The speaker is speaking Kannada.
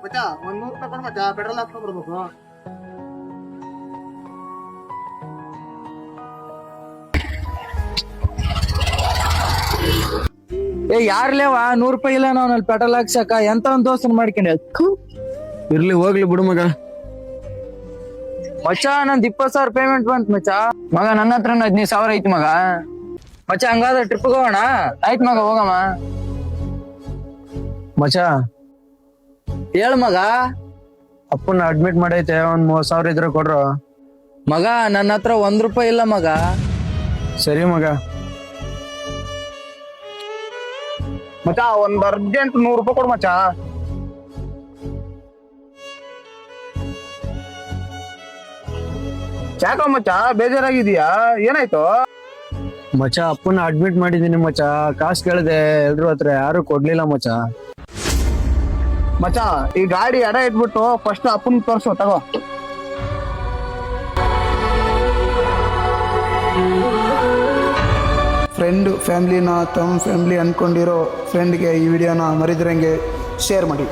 ಮಚ್ಚಾ ಒಂದ್ 100 ರೂಪಾಯಿ ಕೊಡು ಮಚ್ಚಾ, ಪೆಟ್ರೋಲ್ ಹಾಕ್ಸ್ಕೊಂಡ್ ಬರ್ಬೇಕು. ಯಾರ್ಲೇವ 100 ರೂಪಾಯಿ ಇಲ್ಲ ನಾವ್ ಪೆಟ್ರೋಲ್ ಹಾಕ್ಸಕ ಎಂತ ಒಂದ್ ದೋಸ್ತನ್ ಮಾಡ್ಕೊಂಡೆ. ಇರ್ಲಿ ಹೋಗ್ಲಿ ಬಿಡು ಮಗ. ಮಚ್ಚ ನಂದ್ 20,000 ಪೇಮೆಂಟ್ ಬಂತ್ ಮಚ್ಚ. ಮಗ ನನ್ನ ಹತ್ರ 15,000 ಐತಿ ಮಗ. ಮಚ್ಚ ಹಂಗಾದ್ರೆ ಟ್ರಿಪ್ ಹೋಗೋಣ. ಆಯ್ತ್ ಮಗ ಹೋಗಮ್ಮ. ಮಚ್ಚ ಹೇಳ್ ಮಗ. ಅಪ್ಪನ ಅಡ್ಮಿಟ್ ಮಾಡೈತೆ, ಒಂದ್ 30,000 ಇದ್ರೆ ಕೊಡ್ರು. ಮಗ ನನ್ನ ಹತ್ರ 1 ರೂಪಾಯಿ ಇಲ್ಲ ಮಗ. ಸರಿ ಮಗ. ಮಚ್ಚಾ ಒಂದ್ ಅರ್ಜೆಂಟ್ 100 ರೂಪಾಯಿ ಕೊಡು ಮಚ್ಚಾ. ಯಾಕೋ ಮಚ್ಚಾ ಬೇಜಾರಾಗಿದೀಯಾ, ಏನಾಯ್ತು? ಮಚ್ಚ ಅಪ್ಪನ ಅಡ್ಮಿಟ್ ಮಾಡಿದೀನಿ ಮಚ್ಚ. ಕಾಸು ಕೇಳಿದೆ ಎಲ್ರು ಹತ್ರ, ಯಾರು ಕೊಡ್ಲಿಲ್ಲ ಮಚ್ಚ. ಮಚ್ಚಾ ಈ ಗಾಡಿ ಅಡ ಇಟ್ಬಿಟ್ಟು ಫಸ್ಟ್ ಅಪ್ಪನ್ ತೋರ್ಸು, ತಗೋ. ಫ್ರೆಂಡ್ ಫ್ಯಾಮಿಲಿನ ತಮ್ಮ ಫ್ಯಾಮಿಲಿ ಅನ್ಕೊಂಡಿರೋ ಫ್ರೆಂಡ್ಗೆ ಈ ವಿಡಿಯೋನ ಮರಿದ್ರಂಗೆ ಶೇರ್ ಮಾಡಿ.